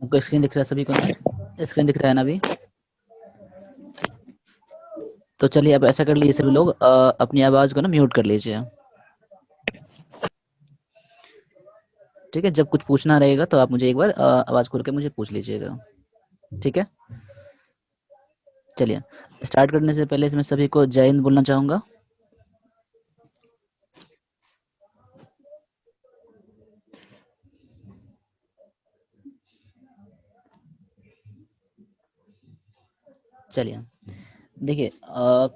आपको स्क्रीन दिख रहा है सभी को ना? स्क्रीन दिख रहा है ना अभी? तो चलिए अब ऐसा कर लीजिए सभी लोग, अपनी आवाज को ना म्यूट कर लीजिए। ठीक है, जब कुछ पूछना रहेगा तो आप मुझे एक बार आवाज खोल के मुझे पूछ लीजिएगा। ठीक है, चलिए स्टार्ट करने से पहले मैं सभी को जय हिंद बोलना चाहूंगा। चलिए देखिए,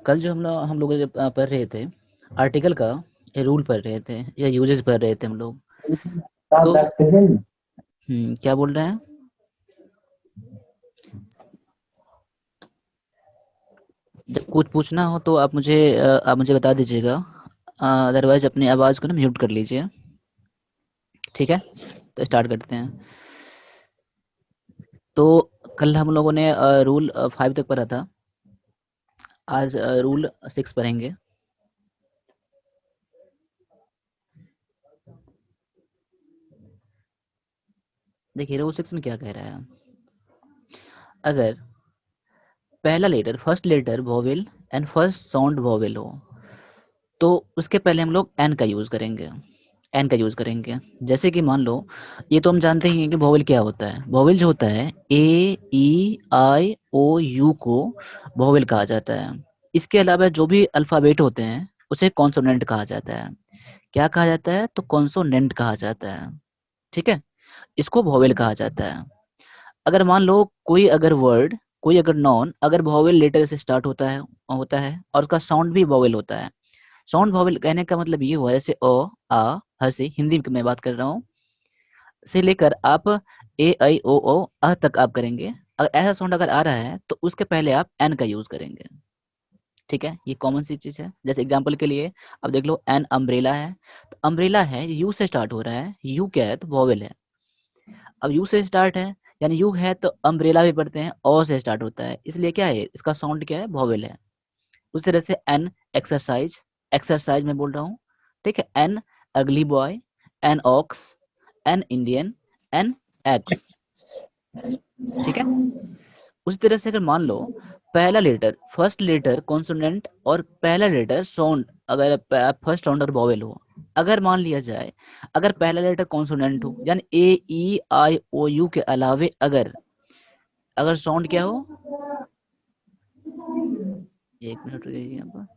कल जो हम लोग पढ़ रहे थे आर्टिकल का, रूल पढ़ रहे थे या यूजेस पढ़ रहे थे हम लोग। तो क्या बोल रहे हैं? जब कुछ पूछना हो तो आप मुझे बता दीजिएगा, अदरवाइज अपनी आवाज को ना म्यूट कर लीजिए। ठीक है, तो स्टार्ट करते हैं। तो कल हम लोगों ने रूल 5 तक पढ़ा था, आज रूल 6 पढ़ेंगे। देखिए रूल 6 में क्या कह रहा है, अगर पहला letter first letter vowel and first sound vowel हो तो उसके पहले हम लोग एन का यूज करेंगे। एन का यूज करेंगे, जैसे कि मान लो, ये तो हम जानते ही हैं कि वोवेल क्या होता है। वोवेल जो होता है ए ई आई ओ यू को वोवेल कहा जाता है। इसके अलावा जो भी अल्फाबेट होते हैं उसे कॉन्सोनेंट कहा जाता है। क्या कहा जाता है? तो कॉन्सोनेंट कहा जाता है। ठीक है, इसको वोवेल कहा जाता है। अगर मान लो अगर वर्ड, कोई अगर नॉन अगर वोवेल लेटर से स्टार्ट होता है और उसका साउंड भी वोवेल होता है। साउंड वोवेल कहने का मतलब ये हुआ, जैसे अ आ ह से, हिंदी में मैं बात कर रहा हूँ, से लेकर आप ए आई ओ अ तक आप करेंगे। अगर ऐसा साउंड अगर आ रहा है तो उसके पहले आप एन का यूज करेंगे। ठीक है, ये कॉमन सी चीज है। जैसे एग्जांपल के लिए अब देख लो, एन अम्ब्रेला है, तो अम्ब्रेला है यू से स्टार्ट हो रहा है, यू क्या है? तो वोवेल है। अब यू से स्टार्ट है, यानी यू है तो अम्ब्रेला भी पढ़ते हैं, ओ से स्टार्ट होता है, इसलिए क्या है? इसका साउंड क्या है? वोवेल है। उस तरह से एन एक्सरसाइज, एक्सरसाइज में बोल रहा हूँ। ठीक है, an ugly boy, an ox, an Indian, an axe. ठीक है, उसी तरह से अगर मान लो पहला लेटर फर्स्ट लेटर कॉन्सोनेंट और पहला लेटर साउंड, अगर फर्स्ट साउंड और वोवेल हो, अगर मान लिया जाए अगर पहला लेटर कॉन्सोनेंट हो यानी ए ई आई ओ यू के अलावे अगर अगर साउंड क्या हो, एक मिनट रुकिए यहाँ पर।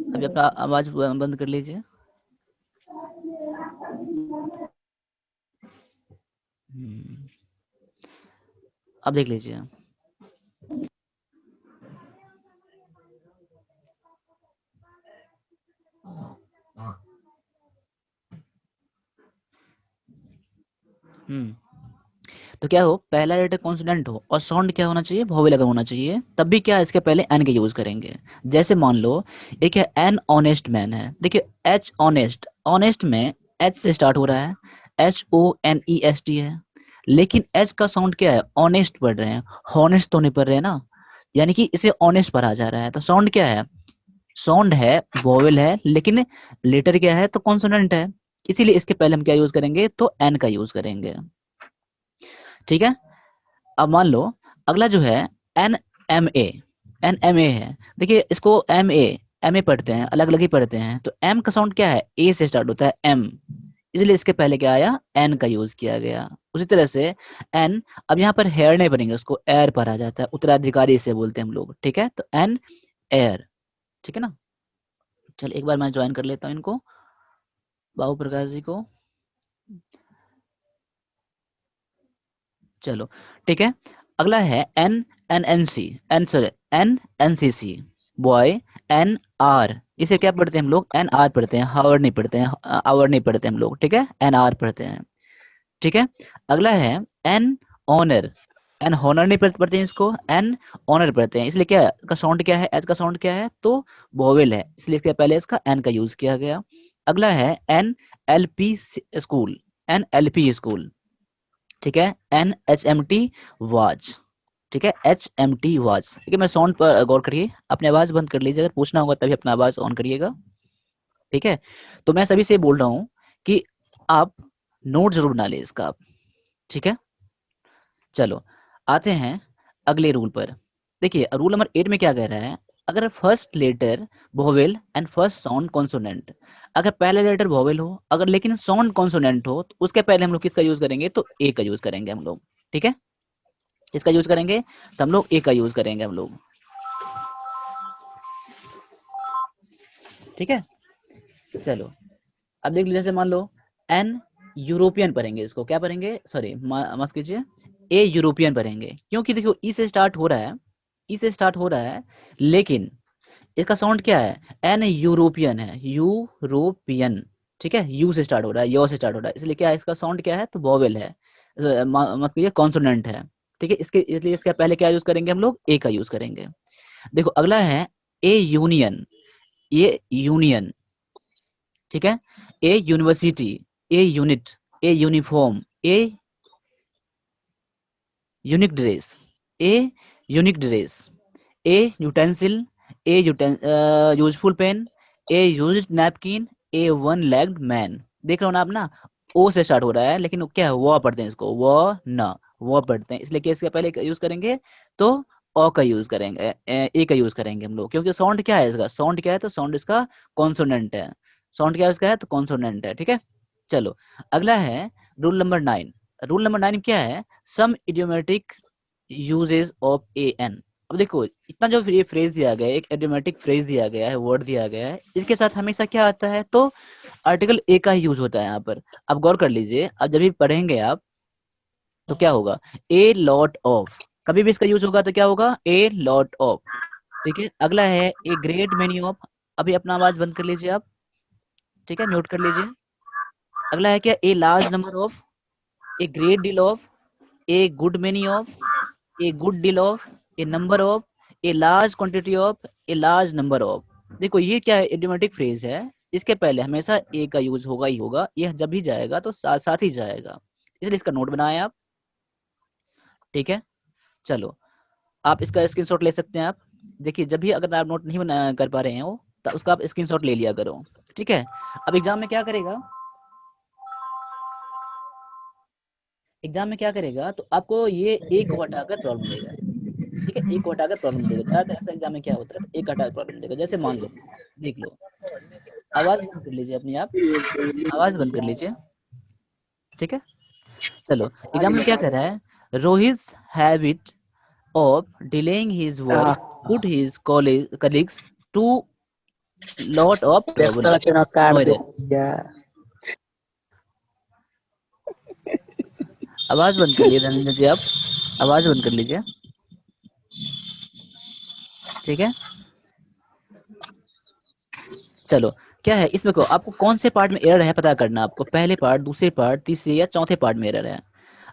अभी अपना आवाज बंद कर लीजिए। अब देख लीजिए, तो क्या हो, पहला लेटर कॉन्सोनेंट हो और साउंड क्या होना चाहिए? वोवेल अगर होना चाहिए तब भी क्या इसके पहले एन के यूज करेंगे। जैसे मान लो एक है एन ऑनेस्ट मैन है, देखिए एच ऑनेस्ट, ऑनेस्ट में एच से स्टार्ट हो रहा है, H O N E S T है, लेकिन एच का साउंड क्या है? ऑनेस्ट पढ़ रहे हैं, हॉनेस्ट तो नहीं पढ़ रहे हैं ना, यानी कि इसे ऑनेस्ट पढ़ा जा रहा है। तो साउंड क्या है? साउंड है वोवेल है, लेकिन लेटर क्या है? तो कॉन्सोनेंट है, इसीलिए इसके पहले हम क्या यूज करेंगे? तो एन का यूज करेंगे। ठीक है, अब मान लो अगला जो है an M A, an M A है। देखिए इसको एम ए पढ़ते हैं, अलग अलग ही पढ़ते हैं। तो एम का साउंड क्या है? ए से स्टार्ट होता है, एम, इसलिए इसके पहले क्या आया? एन का यूज किया गया। उसी तरह से एन, अब यहाँ पर हेयर नहीं बनेंगे, उसको एयर पढ़ा जाता है, उत्तराधिकारी इसे बोलते हैं हम लोग। ठीक है, तो एन एयर। ठीक है ना, चल एक बार मैं ज्वाइन कर लेता हूँ इनको, बाबू प्रकाश जी को। चलो ठीक है, अगला है an N N C, an sorry an N C C boy, an R, इसे क्या पढ़ते हैं हम लोग? एन आर पढ़ते हैं, हावर नहीं पढ़ते हैं, आवर नहीं पढ़ते हम लोग। ठीक है, एन आर पढ़ते हैं। ठीक है, अगला है एन ऑनर, एन हॉनर नहीं पढ़ते हैं इसको, एन ऑनर पढ़ते हैं, इसलिए क्या है? इसका साउंड क्या है? एच का साउंड क्या है? तो वोवेल है, इसलिए इसके पहले इसका एन का यूज किया गया। अगला है an L P school, an L P school. ठीक है, an H M T watch. ठीक है, HMT वाज। ठीक है, मैं साउंड पर गौर करिए, अपनी आवाज बंद कर लीजिए, अगर पूछना होगा तभी अपना आवाज ऑन करिएगा। ठीक है, तो मैं सभी से बोल रहा हूँ कि आप नोट जरूर बना लें इसका आप। ठीक है, चलो आते हैं अगले रूल पर। देखिए रूल नंबर 8 में क्या कह रहा है, अगर first letter vowel and first sound consonant, अगर पहला लेटर वोवेल हो अगर लेकिन साउंड कॉन्सोनेंट हो तो उसके पहले हम लोग किसका यूज करेंगे, तो ए का यूज करेंगे हम लोग। ठीक है, इसका यूज करेंगे तो हम लोग ए का यूज करेंगे हम लोग। ठीक है, चलो अब देख लीजिए, जैसे मान लो एन यूरोपियन पढ़ेंगे, इसको क्या पढ़ेंगे, सॉरी माफ कीजिए, ए यूरोपियन पढ़ेंगे, क्योंकि देखो ई से स्टार्ट हो रहा है, ई से स्टार्ट हो रहा है, लेकिन इसका साउंड क्या है, एन यूरोपियन है, यूरोपियन। ठीक है, यू से स्टार्ट हो रहा है, यो से स्टार्ट हो रहा है, इसलिए क्या है, इसका साउंड क्या है, तो वोवेल है, मत कीजिए कॉन्सोनेंट है। ठीक है, इसके इसलिए इसका पहले क्या यूज करेंगे हम लोग, ए का यूज करेंगे। देखो अगला है ए यूनियन, ये यूनियन। ठीक है, a university, a unit, a uniform, a unique dress, a unique dress, a utensil, a useful pen, a used napkin, a one legged man. देख रहे हो ना आप ना, ओ से स्टार्ट हो रहा है, लेकिन वो क्या है, वो पढ़ते हैं इसको, वो न, वो पढ़ते हैं, इसलिए क्या इसके पहले यूज करेंगे, तो ओ का यूज करेंगे, ए का यूज करेंगे हम लोग, क्योंकि साउंड क्या है इसका, साउंड क्या है, तो साउंड इसका कॉन्सोनेंट है, साउंड क्या है इसका है, तो कॉन्सोनेंट है। ठीक है, चलो अगला है रूल नंबर 9। रूल नंबर 9 क्या है, some idiomatic uses of a an. अब देखो इतना जो ये फ्रेज दिया गया है, एक इडियोमेटिक फ्रेज दिया गया है, वर्ड दिया गया है, इसके साथ हमेशा क्या आता है, तो आर्टिकल ए का ही यूज होता है यहाँ पर। अब गौर कर लीजिए, अब जब भी पढ़ेंगे आप तो क्या होगा, ए लॉट ऑफ, कभी भी इसका यूज होगा तो क्या होगा, ए लॉट ऑफ। ठीक है, अगला है ए ग्रेट मेनी ऑफ, अभी अपना आवाज बंद कर लीजिए आप। ठीक है, म्यूट कर लीजिए। अगला है क्या, a large number of, a great deal of, a good many of, a good deal of, A number of, a large quantity of, a large number of. देखो ये क्या है, इडियोमेटिक फ्रेज है, इसके पहले हमेशा ए का यूज होगा ही होगा, यह जब भी जाएगा तो साथ साथ ही जाएगा, इसलिए इसका नोट बनाए आप। ठीक है, चलो आप इसका स्क्रीनशॉट ले सकते हैं आप। देखिए जब भी अगर आप नोट नहीं बना कर पा रहे हो तो उसका आप स्क्रीनशॉट ले लिया करो। ठीक है, अब एग्जाम में क्या करेगा, एग्जाम में क्या करेगा, तो आपको ये एक को हटाकर प्रॉब्लम देगा। ठीक है, एक को हटाकर प्रॉब्लम देगा, ज्यादातर ऐसा एग्जाम में क्या होता है, तो एक हटाकर प्रॉब्लम देगा। जैसे मान लो, देख लो, आवाज बंद कर लीजिए अपनी आप, आवाज बंद कर लीजिए। ठीक है, चलो एग्जाम में क्या कर रहा है, Rohit habit of delaying his work put his colleagues to lot of trouble. देखो ना काट नोएडा, दिया। आवाज बंद कर लीजिए धनंजय जी, आप आवाज बंद कर लीजिए। ठीक है, चलो क्या है इसमें को आपको कौन से पार्ट में एरर है पता करना, आपको पहले पार्ट, दूसरे पार्ट, तीसरे या चौथे पार्ट में एरर है।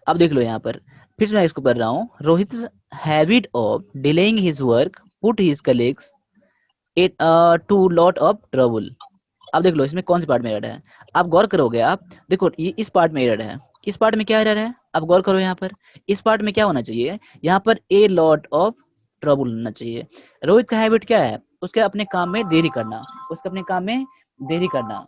अब देख लो यहाँ पर, फिर से मैं इसको पढ़ रहा हूँ, Rohit habit of delaying his work put his colleagues it to lot of trouble. अब देख लो इसमें कौन सी पार्ट में एरर है, आप गौर करोगे आप, देखो ये इस पार्ट में एरर है, इस पार्ट में क्या एरर है, आप गौर करो यहाँ पर, इस पार्ट में क्या होना चाहिए, यहाँ पर ए लॉट ऑफ ट्रबल होना चाहिए। रोहित का हैबिट क्या है, उसके अपने काम में देरी करना, उसके अपने काम में देरी करना।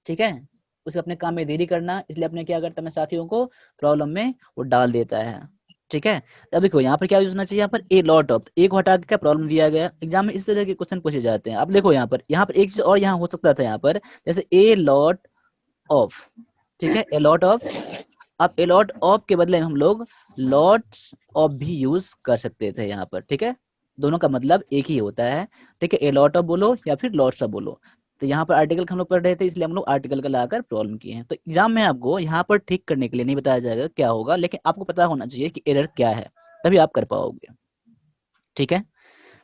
ठीक है, उसे अपने काम में देरी करना, इसलिए अपने क्या करता है, अपने साथियों को प्रॉब्लम में वो डाल देता है। ठीक है, अब देखो यहाँ पर क्या यूज होना चाहिए, यहाँ पर ए लॉट ऑफ, एक हटा के क्या प्रॉब्लम दिया गया, एग्जाम में इस तरह के क्वेश्चन पूछे जाते हैं। अब देखो यहाँ पर एक चीज और यहाँ हो सकता था, यहाँ पर जैसे ए लॉट ऑफ। ठीक है, ए लॉट ऑफ, अब ए लॉट ऑफ के बदले में हम लोग लॉट्स ऑफ भी यूज कर सकते थे यहाँ पर। ठीक है, दोनों का मतलब एक ही होता है। ठीक है, ए लॉट ऑफ बोलो या फिर लॉट्स ऑफ बोलो, तो यहाँ पर आर्टिकल हम लोग पढ़ रहे थे, इसलिए हम लोग आर्टिकल का लाकर प्रॉब्लम किए हैं। तो एग्जाम में आपको यहाँ पर ठीक करने के लिए नहीं बताया जाएगा क्या होगा, लेकिन आपको पता होना चाहिए कि एरर क्या है, तभी आप कर पाओगे। ठीक है,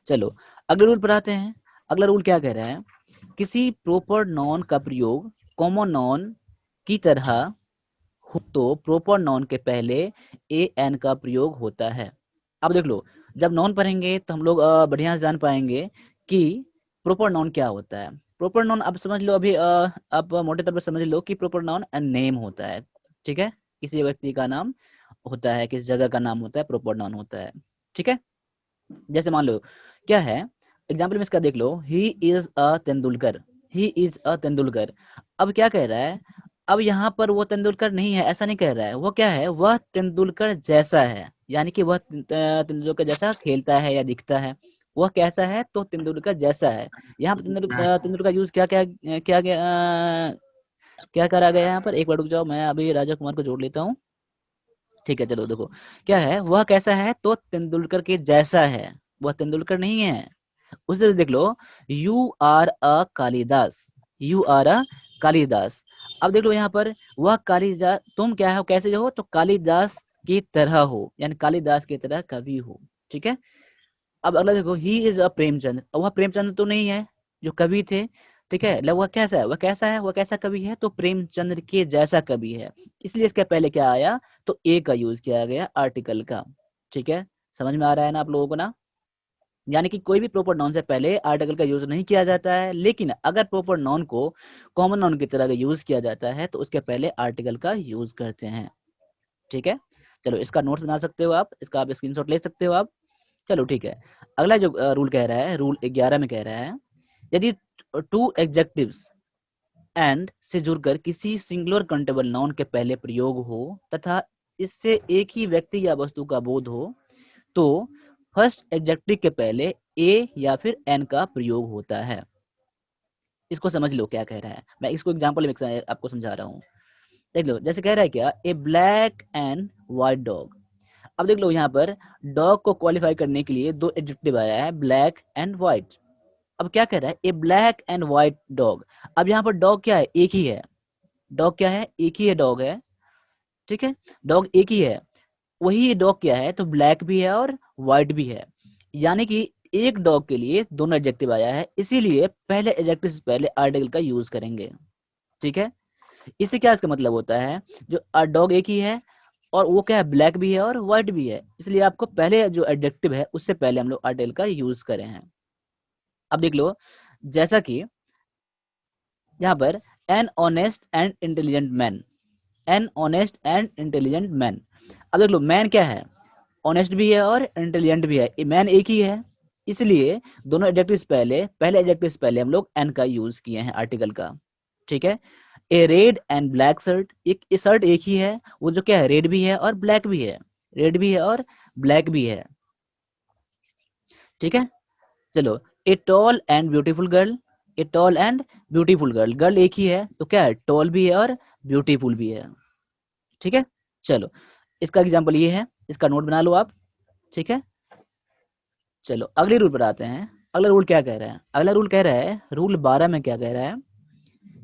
चलो अगले रूल पर आते हैं। अगला रूल क्या कह रहा है, किसी प्रोपर नॉन का प्रयोग कॉमन नॉन की तरह हो तो प्रोपर नॉन के पहले ए एन का प्रयोग होता है। अब देख लो, जब नॉन पढ़ेंगे तो हम लोग बढ़िया से जान पाएंगे कि प्रोपर नॉन क्या होता है। प्रोपर नॉन आप समझ लो, अभी आप मोटे तौर पर समझ लो कि प्रोपर नॉन नेम होता है। ठीक है, किसी व्यक्ति का नाम, होता है, किस जगह का नाम होता है, प्रॉपर नाउन होता है। ठीक है, जैसे मान लो क्या है, एग्जाम्पल में इसका देख लो, he is a Tendulkar, he is a Tendulkar. अब क्या कह रहा है, अब यहाँ पर वो तेंदुलकर नहीं है ऐसा नहीं कह रहा है, वो क्या है, वह तेंदुलकर जैसा है, यानी कि वह तेंदुलकर जैसा खेलता है या दिखता है। वह कैसा है, तो तेंदुलकर जैसा है। यहाँ पर तेंदुलकर यूज क्या क्या क्या क्या करा गया है यहाँ पर, एक बार रुक जाओ, मैं अभी राजा कुमार को जोड़ लेता हूँ। ठीक है, चलो देखो क्या है, वह कैसा है, तो तेंदुलकर के जैसा है, वह तेंदुलकर नहीं है। उसे देख लो, you are a Kalidas, you are a Kalidas. अब देख लो यहाँ पर, वह कालिदास, तुम क्या हो, कैसे हो, तो कालिदास की तरह हो, यानी कालिदास की तरह कवि हो। ठीक है, अब अगला देखो, ही इज अ प्रेमचंद, वह प्रेमचंद तो नहीं है जो कवि थे। ठीक है, वह कैसा है, वह कैसा है, वह कैसा कवि है, तो प्रेमचंद्र के जैसा कवि है। इसलिए इसके पहले क्या आया, तो ए का यूज किया गया आर्टिकल का। ठीक है, समझ में आ रहा है ना आप लोगों को ना, यानी कि कोई भी प्रॉपर नाउन से पहले आर्टिकल का यूज नहीं किया जाता है, लेकिन अगर प्रॉपर नाउन को कॉमन नाउन की तरह यूज किया जाता है तो उसके पहले आर्टिकल का यूज करते हैं। ठीक है, चलो इसका नोट्स बना सकते हो आप, इसका आप स्क्रीनशॉट ले सकते हो आप। चलो ठीक है, अगला जो रूल कह रहा है, रूल 11 में कह रहा है, यदि टू एडजेक्टिव्स एंड से जुड़कर किसी सिंगुलर काउंटेबल नाउन के पहले प्रयोग हो तथा इससे एक ही व्यक्ति या वस्तु का बोध हो, तो फर्स्ट एडजेक्टिव के पहले ए या फिर एन का प्रयोग होता है। इसको समझ लो क्या कह रहा है, मैं इसको एग्जांपल में आपको समझा रहा हूँ। देख लो, जैसे कह रहा है क्या, ए ब्लैक एंड व्हाइट डॉग। अब देख लो यहाँ पर डॉग को क्वालिफाई करने के लिए दो एडजेक्टिव आया है, ब्लैक एंड व्हाइट। अब क्या कह रहा है, ए ब्लैक एंड व्हाइट डॉग। अब यहाँ पर डॉग क्या है, एक ही है, डॉग क्या है, एक ही है, डॉग है। ठीक है, डॉग एक ही है, वही डॉग क्या है, तो ब्लैक भी है और व्हाइट भी है, यानी कि एक डॉग के लिए दोनों एडजेक्टिव आया है, इसीलिए पहले एडजेक्टिव से पहले आर्टिकल का यूज करेंगे। ठीक है, इससे क्या इसका मतलब होता है, जो डॉग एक ही है और वो क्या है, ब्लैक भी है और व्हाइट भी है, इसलिए आपको पहले जो एडजेक्टिव है उससे पहले हम लोग आर्टिकल का यूज करें हैं। अब देख लो, जैसा कि यहाँ पर an honest and intelligent man, an honest and intelligent man. अब देख लो, मैन क्या है, ऑनेस्ट भी है और इंटेलिजेंट भी है, मैन एक ही है, इसलिए दोनों एडजेक्टिव्स पहले, पहले एडजेक्टिव्स पहले हम लोग एन का यूज किए हैं आर्टिकल का। ठीक है, a red and black shirt, एक शर्ट एक ही है, वो जो क्या है, रेड भी है और ब्लैक भी है, रेड भी है और ब्लैक भी है। ठीक है, चलो, a tall and beautiful girl, a tall and beautiful girl, girl एक ही है तो क्या है, टॉल भी है और ब्यूटीफुल भी है। ठीक है, चलो इसका एग्जाम्पल ये है, इसका नोट बना लो आप। ठीक है, चलो अगले रूल पर आते हैं। अगला रूल क्या कह रहा है, अगला रूल कह रहा है, रूल 12 में क्या कह रहा है,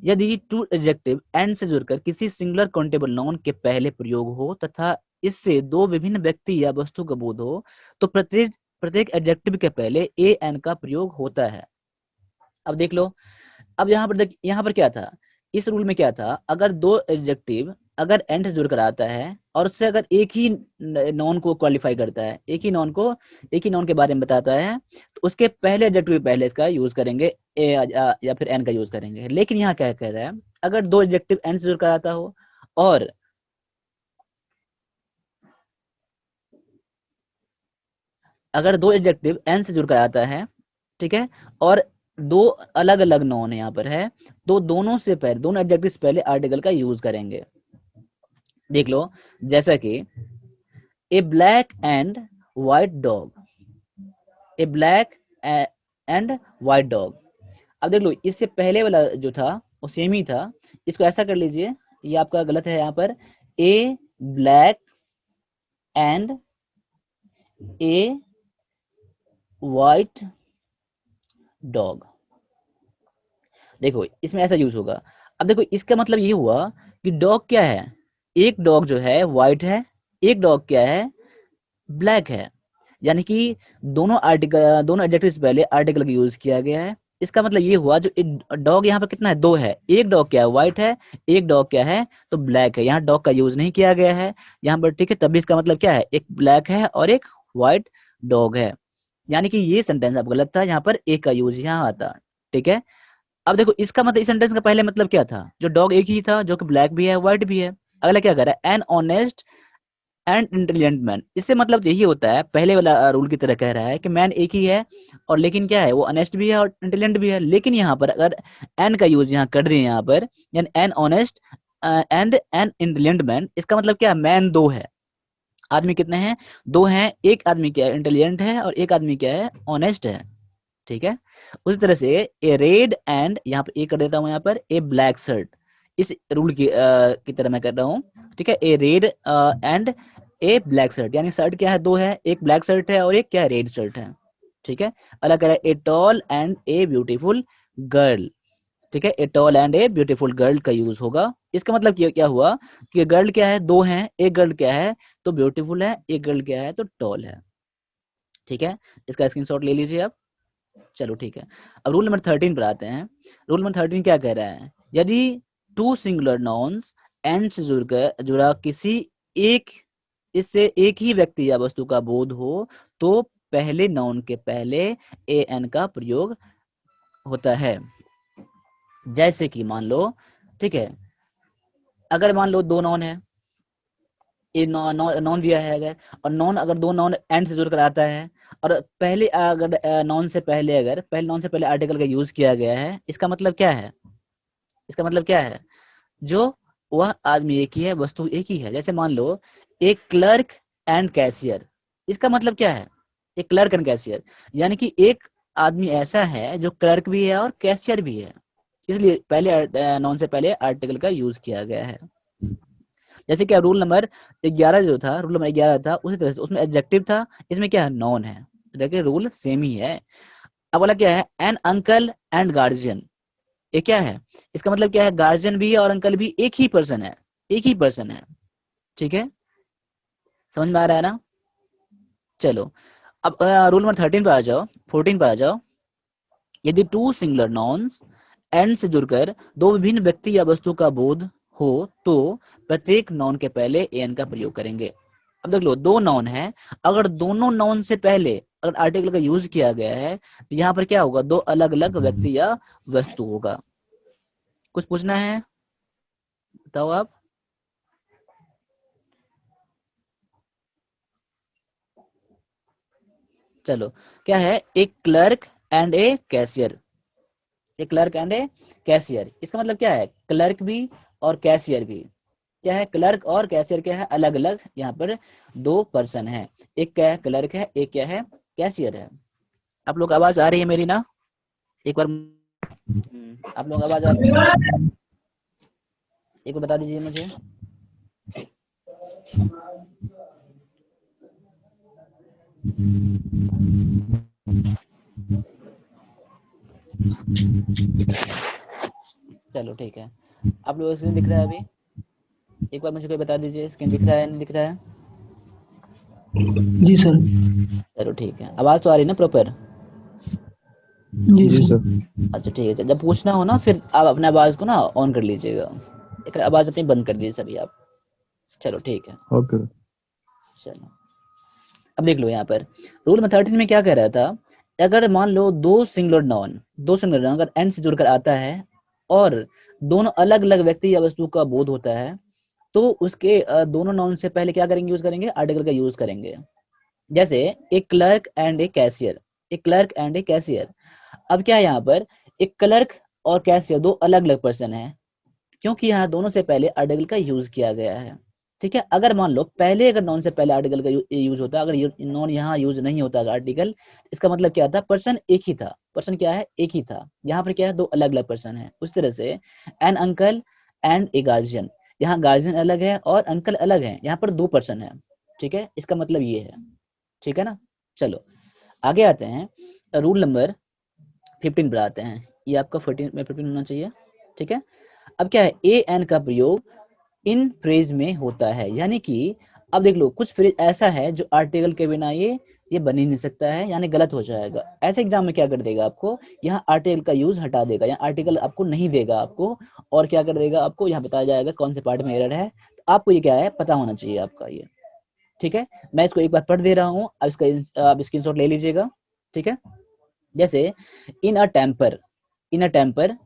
यदि टू एडजेक्टिव एंड से जुड़कर किसी सिंगुलर काउंटेबल नाउन के पहले प्रयोग हो तथा इससे दो विभिन्न व्यक्ति या वस्तु का बोध हो, तो प्रत्येक प्रत्येक एडजेक्टिव के पहले ए एन का प्रयोग होता है। अब देख लो, अब यहाँ पर देख, यहाँ पर क्या था, इस रूल में क्या था, अगर दो एडजेक्टिव अगर एंड से जुड़कर आता है और उससे अगर एक ही नॉन को क्वालिफाई करता है, एक ही नॉन को, एक ही नॉन के बारे में बताता है, तो उसके पहले एडजेक्टिव पहले इसका यूज करेंगे, ए या फिर एन का यूज करेंगे। लेकिन यहाँ क्या कह रहा है, अगर दो एडजेक्टिव एंड से जुड़कर आता हो और अगर दो एडजेक्टिव एन से जुड़कर आता है, ठीक है, और दो अलग अलग नॉन यहाँ पर है, तो दोनों से पहले, दोनों एडजेक्टिव से पहले आर्टिकल का यूज करेंगे। देख लो, जैसा कि a black and white dog, a black and white dog. अब देख लो, इससे पहले वाला जो था वो सेम ही था, इसको ऐसा कर लीजिए, ये आपका गलत है यहाँ पर, a black and a white dog. देखो इसमें ऐसा यूज होगा। अब देखो इसका मतलब ये हुआ कि डॉग क्या है, एक डॉग जो है व्हाइट है, एक डॉग क्या है, ब्लैक है, यानी कि दोनों आर्टिकल, दोनों एडजेक्टिव से पहले आर्टिकल का यूज किया गया है। इसका मतलब ये हुआ, जो डॉग यहाँ पर कितना है, दो है, एक डॉग क्या है, व्हाइट है, एक डॉग क्या है, तो ब्लैक है, यहाँ डॉग का यूज नहीं किया गया है यहाँ पर। ठीक है, तभी इसका मतलब क्या है, एक ब्लैक है और एक व्हाइट डॉग है, यानी कि ये सेंटेंस आप गलत था, यहाँ पर एक का यूज यहाँ आता। ठीक है, अब देखो इसका मतलब, इस सेंटेंस का पहले मतलब क्या था, जो डॉग एक ही था जो कि ब्लैक भी है व्हाइट भी है। अगला क्या कर रहा है, an honest and intelligent man, इससे मतलब यही होता है, पहले वाला रूल की तरह कह रहा है कि मैन एक ही है, और लेकिन क्या है, वो ऑनेस्ट भी है और इंटेलिजेंट भी है। लेकिन यहाँ पर अगर एन का यूज यहाँ कर दें यहाँ पर, यानी an honest and an intelligent man, इसका मतलब क्या है, मैन दो है, आदमी कितने हैं, दो हैं, एक आदमी क्या है, इंटेलिजेंट है, और एक आदमी क्या है, ऑनेस्ट है। ठीक है, उसी तरह से ए रेड एंड, यहाँ पर ए कर देता हूँ, यहाँ पर ए ब्लैक शर्ट, इस रूल की तरह मैं कर रहा हूँ। ठीक है, a red and a black shirt, यानी शर्ट क्या है, दो है, एक ब्लैक शर्ट है और एक क्या है, रेड शर्ट है। ठीक है, अलग कह रहा है a tall and a beautiful girl. ठीक है, a tall and a beautiful girl का यूज होगा। इसका मतलब क्या हुआ कि गर्ल क्या है, दो है, एक गर्ल क्या है तो ब्यूटीफुल है, एक गर्ल क्या है तो टॉल है। ठीक है, इसका स्क्रीनशॉट ले लीजिए आप। चलो ठीक है, अब रूल नंबर 13 पर आते हैं। रूल नंबर 13 क्या कह रहा है, यदि टू सिंगुलर नाउन्स एंड से जुड़कर जुड़ा किसी एक, इससे एक ही व्यक्ति या वस्तु का बोध हो, तो पहले नाउन के पहले ए एन का प्रयोग होता है। जैसे कि मान लो, ठीक है, अगर मान लो दो नाउन है, ये नॉन दिया है अगर, और नॉन अगर दो नॉन एंड से जुड़कर आता है, और पहले अगर नॉन से पहले, अगर पहले नॉन से पहले आर्टिकल का यूज किया गया है, इसका मतलब क्या है, इसका मतलब क्या है, जो वह आदमी एक ही है, वस्तु एक ही है। जैसे मान लो एक क्लर्क एंड कैशियर, इसका मतलब क्या है, एक क्लर्क एंड कैशियर, यानी कि एक आदमी ऐसा है जो क्लर्क भी है और कैशियर भी है, इसलिए पहले नॉन से पहले आर्टिकल का यूज किया गया है। जैसे क्या रूल नंबर 11 जो था, रूल नंबर 11 था, उसी तरह से उसमें एडजेक्टिव था, इसमें क्या है, नॉन है, देखिए रूल सेम ही है। अब वाला क्या है, एन अंकल एंड गार्जियन, ये क्या है, इसका मतलब क्या है, गार्जियन भी है और अंकल भी एक ही पर्सन है, एक ही पर्सन है। ठीक है, समझ में आ रहा है ना। चलो, अब रूल नंबर 13 पे आ जाओ, 14 पे आ जाओ। यदि टू सिंगुलर नाउन्स एंड से जुड़कर दो विभिन्न व्यक्ति या वस्तु का बोध हो, तो प्रत्येक नाउन के पहले एन का प्रयोग करेंगे। अब देख लो, दो नाउन है, अगर दोनों नाउन से पहले अगर आर्टिकल का यूज किया गया है, तो यहाँ पर क्या होगा, दो अलग अलग व्यक्ति या वस्तु होगा। कुछ पूछना है, बताओ आप। चलो, क्या है, एक क्लर्क एंड ए कैशियर, एक क्लर्क एंड ए कैशियर, इसका मतलब क्या है, क्लर्क भी और कैशियर भी, क्या है, क्लर्क और कैशियर क्या है, अलग अलग, यहाँ पर दो पर्सन है, एक क्या है, क्लर्क है, एक क्या है, कैशियर है। आप लोग आवाज आ रही है मेरी ना, एक बार आप लोग आवाज आ रही है, एक बार बता दीजिए मुझे। चलो ठीक है, आप लोग स्क्रीन दिख रहा है अभी, एक बार मुझे कोई बता दीजिए, स्क्रीन दिख रहा है नहीं दिख रहा है। जी सर। चलो ठीक है, आवाज तो आ रही है ना प्रॉपर। जी सर। अच्छा ठीक है, जब पूछना हो ना फिर आप अपने आवाज को ना ऑन कर लीजिएगा, एक आवाज अपनी बंद कर दीजिए सभी आप। चलो ठीक है, ओके। चलो अब देख लो यहाँ पर रूल नंबर 13 में क्या कह रहा था, अगर मान लो दो सिंगुलर नाउन, दो सिंगुलर नाउन अगर एंड से जुड़कर आता है और दोनों अलग अलग व्यक्ति या वस्तु का बोध होता है, तो उसके दोनों नाउन से पहले क्या करेंगे, यूज करेंगे, आर्टिकल का यूज करेंगे। जैसे एक क्लर्क एंड ए कैशियर, एक क्लर्क एंड ए कैशियर। अब क्या है यहाँ पर, एक क्लर्क और कैशियर दो अलग अलग पर्सन है, क्योंकि यहाँ दोनों से पहले आर्टिकल का यूज किया गया है। ठीक है, अगर मान लो पहले अगर नॉन से पहले आर्टिकल का यूज होता, अगर नॉन यहाँ यूज नहीं होता आर्टिकल, इसका मतलब क्या था, पर्सन एक ही था, पर्सन क्या है, एक ही था, यहाँ पर क्या है, दो अलग अलग पर्सन है। उस तरह से an uncle and a guardian, यहाँ गार्जियन अलग है और अंकल अलग है, यहाँ पर दो पर्सन है। ठीक है, इसका मतलब ये है। ठीक है ना, चलो आगे आते हैं, रूल नंबर 15 पर आते हैं, ये आपका 14 में 15 होना चाहिए। ठीक है, अब क्या है, ए एन का प्रयोग इन फ्रेज में होता है, यानी कि अब देख लो कुछ फ्रेज ऐसा है जो आर्टिकल के बिना ये बन ही नहीं सकता है, यानी गलत हो जाएगा। ऐसे एग्जाम में क्या कर देगा आपको, यहाँ आर्टिकल का यूज हटा देगा, यहाँ आर्टिकल आपको नहीं देगा आपको, और क्या कर देगा आपको, यहाँ बताया जाएगा कौन से पार्ट में एरर है, तो आपको ये क्या है, पता होना चाहिए आपका ये। ठीक है, मैं इसको एक बार पढ़ दे रहा हूँ, अब इसका आप स्क्रीनशॉट ले लीजिएगा। ठीक है, जैसे in a temper, in a temper,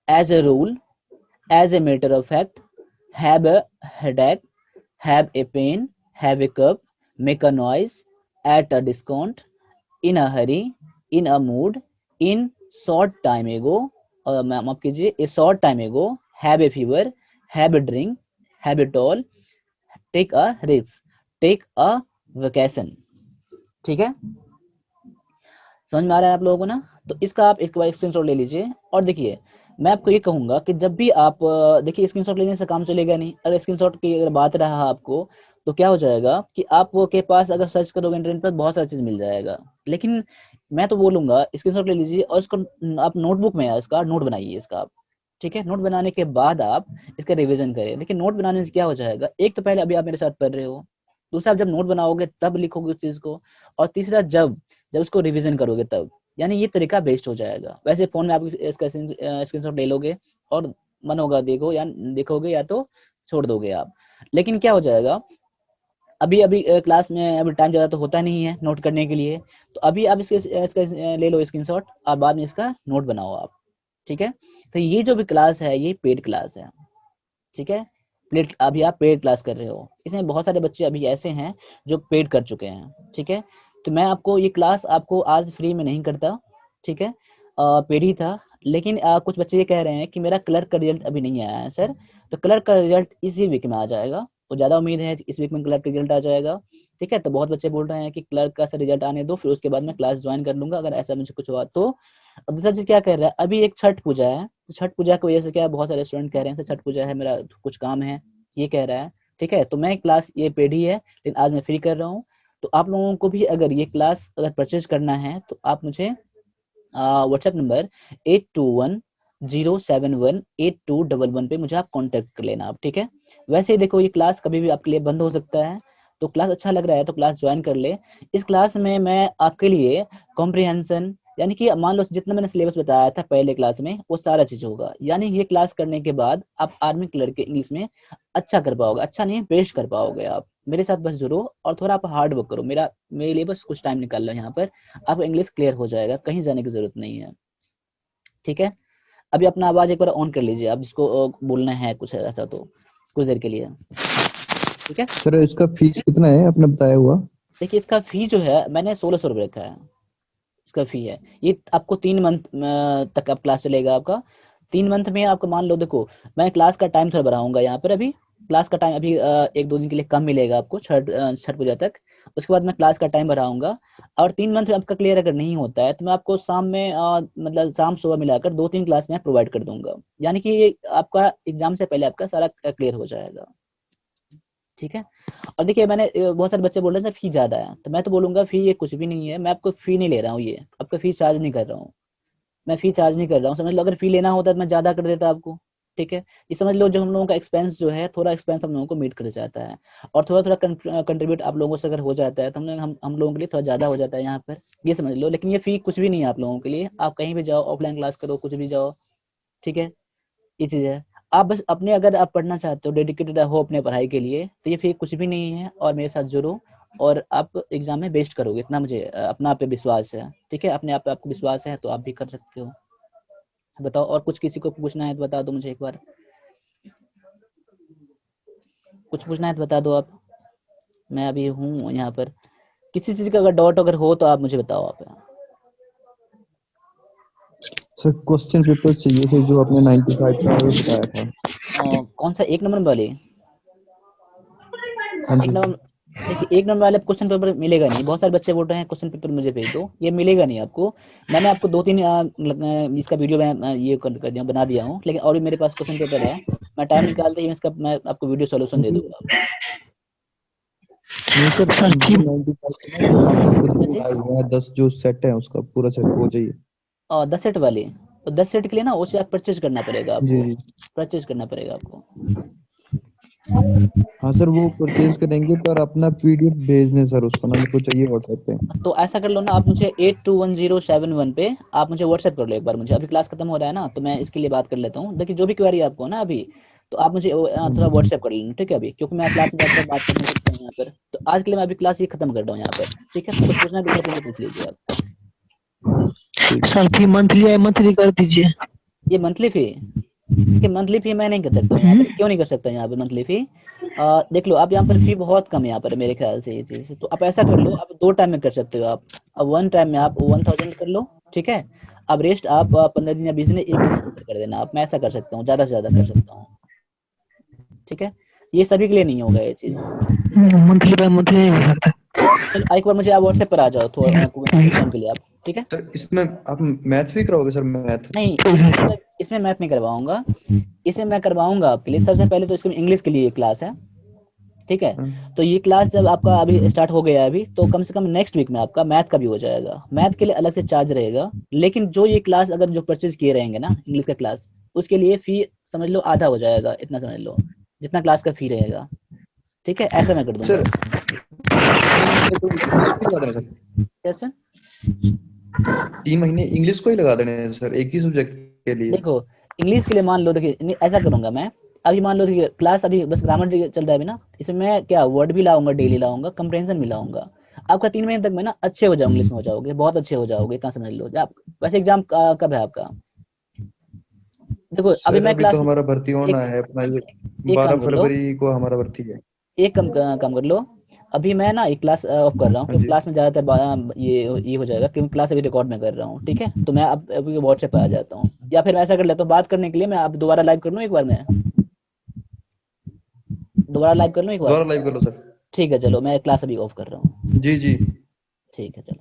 as a rule, as a matter of fact, have a headache, have a pain, have a cup, make a noise, at a discount, in a hurry, in a mood, in short time ago, माफ कीजिए, a short time ago, have a fever, have a drink, have a tall, take a risk, take a vacation. ठीक है, समझ में आ रहा है आप लोगों को ना? तो इसका आप एक बार स्क्रीनशॉट ले लीजिए। और देखिए मैं आपको ये कहूंगा कि जब भी आप देखिए स्क्रीनशॉट लेने से काम चलेगा नहीं। अगर स्क्रीनशॉट की अगर बात रहा आपको, तो क्या हो जाएगा कि आप वो के पास अगर सर्च करोगे इंटरनेट पर बहुत सारी चीज मिल जाएगा, लेकिन मैं तो बोलूंगा स्क्रीनशॉट ले लीजिए और इसको आप नोटबुक में इसका नोट बनाइए इसका आप। ठीक है, नोट बनाने के बाद आप इसका रिवीजन करें। देखिए नोट बनाने से क्या हो जाएगा, एक तो पहले अभी आप मेरे साथ पढ़ रहे हो, दूसरा आप जब नोट बनाओगे तब लिखोगे उस चीज को, और तीसरा जब जब उसको रिवीजन करोगे तब, यानी ये तरीका बेस्ट हो जाएगा। वैसे फोन में आप इसका स्क्रीनशॉट ले लोगे और मन होगा देखो या देखोगे या तो छोड़ दोगे आप। लेकिन क्या हो जाएगा, अभी अभी क्लास में अभी टाइम ज्यादा तो होता नहीं है नोट करने के लिए, तो अभी आप इसका ले लो स्क्रीनशॉट और बाद में इसका नोट बनाओ आप। ठीक है, तो ये जो भी क्लास है ये पेड क्लास है। ठीक है, पेड, अभी आप पेड क्लास कर रहे हो, इसमें बहुत सारे बच्चे अभी ऐसे हैं जो पेड कर चुके हैं। ठीक है, तो मैं आपको ये क्लास आपको आज फ्री में नहीं करता। ठीक है, पेड ही था। लेकिन कुछ बच्चे ये कह रहे हैं कि मेरा क्लर्क का रिजल्ट अभी नहीं आया है सर, तो क्लर्क का रिजल्ट इसी वीक में आ जाएगा, तो ज्यादा उम्मीद है इस वीक में क्लर्क का रिजल्ट आ जाएगा। ठीक है, तो बहुत बच्चे बोल रहे हैं कि क्लर्क का सर रिजल्ट आने दो, फिर उसके बाद मैं क्लास ज्वाइन कर लूंगा अगर ऐसा मुझे कुछ हुआ तो। और दूसरा चीज क्या कर रहा है, अभी एक छठ पूजा है, तो छठ पूजा की वजह से क्या बहुत सारे स्टूडेंट कह रहे हैं सर छठ पूजा है, मेरा कुछ काम है, ये कह रहा है। ठीक है, तो मैं क्लास ये पेड ही है लेकिन आज मैं फ्री कर रहा हूँ। तो आप लोगों को भी अगर ये क्लास अगर परचेज करना है तो आप मुझे व्हाट्सएप नंबर 8210718211 पे मुझे आप कांटेक्ट कर लेना आप। ठीक है, वैसे ही देखो ये क्लास कभी भी आपके लिए बंद हो सकता है, तो क्लास अच्छा लग रहा है तो क्लास ज्वाइन कर ले। इस क्लास में मैं आपके लिए कॉम्प्रिहेंशन, यानी कि मान लो जितना मैंने सिलेबस बताया था पहले क्लास में वो सारा चीज होगा, यानी ये क्लास करने के बाद आप आर्मी क्लर्क के इंग्लिश में अच्छा कर पाओगे, अच्छा नहीं बेस्ट कर पाओगे आप। मेरे साथ बस जुड़ो और थोड़ा आप हार्ड वर्क करो, मेरे लिए बस कुछ टाइम निकाल लो यहाँ पर, आपका इंग्लिश क्लियर हो जाएगा, कहीं जाने की जरूरत नहीं है। ठीक है, अभी अपना आवाज एक बार ऑन कर लीजिए आप, जिसको बोलना है कुछ ऐसा तो कुछ देर के लिए। ठीक है सर, इसका फीस कितना है आपने बताया हुआ? देखिए इसका फी जो है मैंने 1600 रुपये रखा है, इसका फी है। ये आपको 3 मंथ तक आप क्लास चलेगा आपका। 3 मंथ में आपको मान लो देखो, मैं क्लास का टाइम थोड़ा बढ़ाऊंगा यहाँ पर। अभी क्लास का टाइम अभी 1-2 दिन के लिए कम मिलेगा आपको छठ पूजा तक, उसके बाद मैं क्लास का टाइम बढ़ाऊंगा। और 3 मंथ में आपका क्लियर अगर नहीं होता है तो मैं आपको शाम में मतलब शाम सुबह मिलाकर 2-3 क्लास में प्रोवाइड कर दूंगा, यानी कि ये आपका एग्जाम से पहले आपका सारा क्लियर हो जाएगा। ठीक है, और देखिए मैंने बहुत सारे बच्चे बोल रहे हैं सर फी ज्यादा है, तो मैं तो बोलूंगा फी ये कुछ भी नहीं है, मैं आपको फी नहीं ले रहा हूँ, ये आपका फी चार्ज नहीं कर रहा हूँ, मैं फी चार्ज नहीं कर रहा हूँ, समझ लो। अगर फी लेना होता तो मैं ज्यादा कर देता आपको। ठीक है, ये समझ लो जो हम लोगों का एक्सपेंस जो है थोड़ा एक्सपेंस हम लोगों को मीट कर जाता है, और थोड़ा थोड़ा कंट्रीब्यूट आप लोगों से अगर हो जाता है तो हम लोगों के लिए थोड़ा ज्यादा हो जाता है यहाँ पर, ये समझ लो। लेकिन ये फी कुछ भी नहीं है आप लोगों के लिए, आप कहीं भी जाओ ऑफलाइन क्लास करो कुछ भी जाओ। ठीक है, ये चीज है। आप बस अपने अगर आप पढ़ना चाहते हो डेडिकेटेड हो अपने पढ़ाई के लिए तो ये फी कुछ भी नहीं है, और मेरे साथ जुड़ो और आप एग्जाम में बेस्ट करोगे, इतना मुझे अपना आप पे विश्वास है। ठीक है, अपने आप पे आपको विश्वास है तो आप भी कर सकते हो। बताओ और कुछ किसी को पूछना है तो बता दो मुझे एक बार, कुछ पूछना है तो बता दो आप, मैं अभी हूँ यहाँ पर। किसी चीज का अगर डाउट अगर हो तो आप मुझे बताओ आप। सर, क्वेश्चन पेपर चाहिए थे जो आपने 95 का बताया था। कौन सा 1 नंबर वाले? हाँ एक जी। नंबर, देखिए 1 नंबर वाले क्वेश्चन पेपर मिलेगा नहीं, बहुत सारे बच्चे बोल रहे हैं क्वेश्चन पेपर मुझे भेज दो, ये मिलेगा नहीं आपको। मैंने आपको 2-3 इसका वीडियो मैं ये कर दिया बना दिया हूँ, लेकिन और भी मेरे पास क्वेश्चन पेपर है, मैं टाइम निकालते ही इसका मैं आपको वीडियो सोल्यूशन दे दूंगा। नहीं सर, सर जो ठीक। 95 का ना, जो आपने खुद हाँ जी, बताया हुआ है, 10 जो सेट है उसका पूरा सेट वो चाहिए। और 10 सेट वाले, तो 10 सेट के लिए ना उसे आप परचेज करना पड़ेगा जी आपको, जी। परचेज करना पड़ेगा आपको। हाँ सर, वो परचेज करेंगे पर अपना पीडीएफ भेजने सर, उसका ना मेरे को चाहिए व्हाट्सएप पे। तो ऐसा कर लो ना, आप मुझे 821071 पे आप मुझे व्हाट्सएप कर लो एक बार, मुझे अभी क्लास खत्म हो रहा है ना तो मैं इसके लिए बात कर लेता हूँ। देखिए जो भी क्वेरी आपको ना अभी, तो आप मुझे थोड़ा व्हाट्सएप कर लेना, ठीक है अभी, क्योंकि मैं क्लास में जाकर बात कर नहीं सकता हूँ यहाँ पर। तो आज के लिए मैं अभी क्लास ये खत्म कर रहा हूँ यहाँ पर। ठीक है, कुछ पूछना है दूसरा पूछना पूछ लीजिए आप। ठीक। सर फी मंथली है, मंथली कर दीजिए। ये मंथली फी, देखिए मंथली फी मैं नहीं कर सकता हूँ यहाँ पर, क्यों नहीं कर सकता यहाँ पे मंथली फी? देख लो, आप यहाँ पर फी बहुत कम है यहाँ पर मेरे ख्याल से ये चीज़, तो आप ऐसा कर लो, आप 2 टाइम में कर सकते हो आप। अब 1 टाइम में आप 1000 कर लो, ठीक है? अब रेस्ट आप 15 दिन या 20 दिन, 1 महीने के अंदर कर देना आप, मैं ऐसा कर सकता हूँ, ज़्यादा से ज़्यादा कर सकता हूँ, ठीक है? ये सभी के लिए नहीं होगा ये चीज़। मंथली बाय मंथली नहीं हो सकता। चलो एक बार मुझे आप व्हाट्सएप पर आ जाओ थोड़ा कुछ टाइम के लिए आप, ठीक है? सर इसमें आप मैथ भी कराओगे सर, मैथ? नहीं, इसमें मैथ नहीं करवाऊँगा, इसमें मैं करवाऊँगा आपके लिए, सबसे पहले तो इसमें इंग्लिश के लिए क्लास है, ठीक है? तो ये क्लास जब आपका अभी स्टार्ट हो गया है अभी, तो कम से कम नेक्स्ट वीक में आपका मैथ का भी हो जाएगा। मैथ के लिए अलग से चार्ज रहेगा, लेकिन जो ये क्लास अगर जो परचेज़ किए रहेंगे ना इंग्लिश का क्लास, उसके लिए फ़ी समझ लो आधा हो जाएगा, इतना समझ लो, जितना क्लास का फ़ी रहेगा, ठीक है? ऐसा मैं कर दूँगा। सर 3 महीने तो इंग्लिश को ही लगा देना सर, क्या सर? 3 महीने इंग्लिश को ही लगा देना है सर, एक ही सब्जेक्ट के लिए। देखो, इंग्लिश के लिए मान लो, देखिए ऐसा करूँगा मैं, अभी मान लो देखिए क्लास अभी बस ग्रामर चल रहा है अभी ना, इसमें मैं क्या वर्ड भी लाऊँगा, डेली लाऊँगा, कंप्रिहेंशन भी लाऊँगा। आपका 3 महीने तक में ना अच्छे हो जाओ, इंग्लिश में हो जाओगे, बहुत अच्छे हो जाओगे, इतना समझ लो। आप वैसे एग्ज़ाम कब है आपका? देखो अभी सर मैं अभी तो क्लास हमारा भर्ती होना एक है अपना, एक 12 काम कर लो, फरवरी को हमारा भर्ती है। एक काम कर लो, अभी मैं ना एक क्लास ऑफ कर रहा हूँ, हाँ क्योंकि जी क्लास में ज़्यादातर ये हो जाएगा, क्योंकि क्लास अभी रिकॉर्ड में कर रहा हूँ, ठीक है? तो मैं अब अभी व्हाट्सएप पे आ जाता हूँ, या फिर मैं ऐसा कर लेता हूँ, बात करने के लिए मैं अब दोबारा लाइव कर लूँ एक बार मैं? दोबारा लाइव कर लूँ एक बार? दोबारा लाइव कर लो सर। ठीक है, चलो मैं क्लास अभी ऑफ कर रहा हूँ। जी जी। ठीक है, चलो।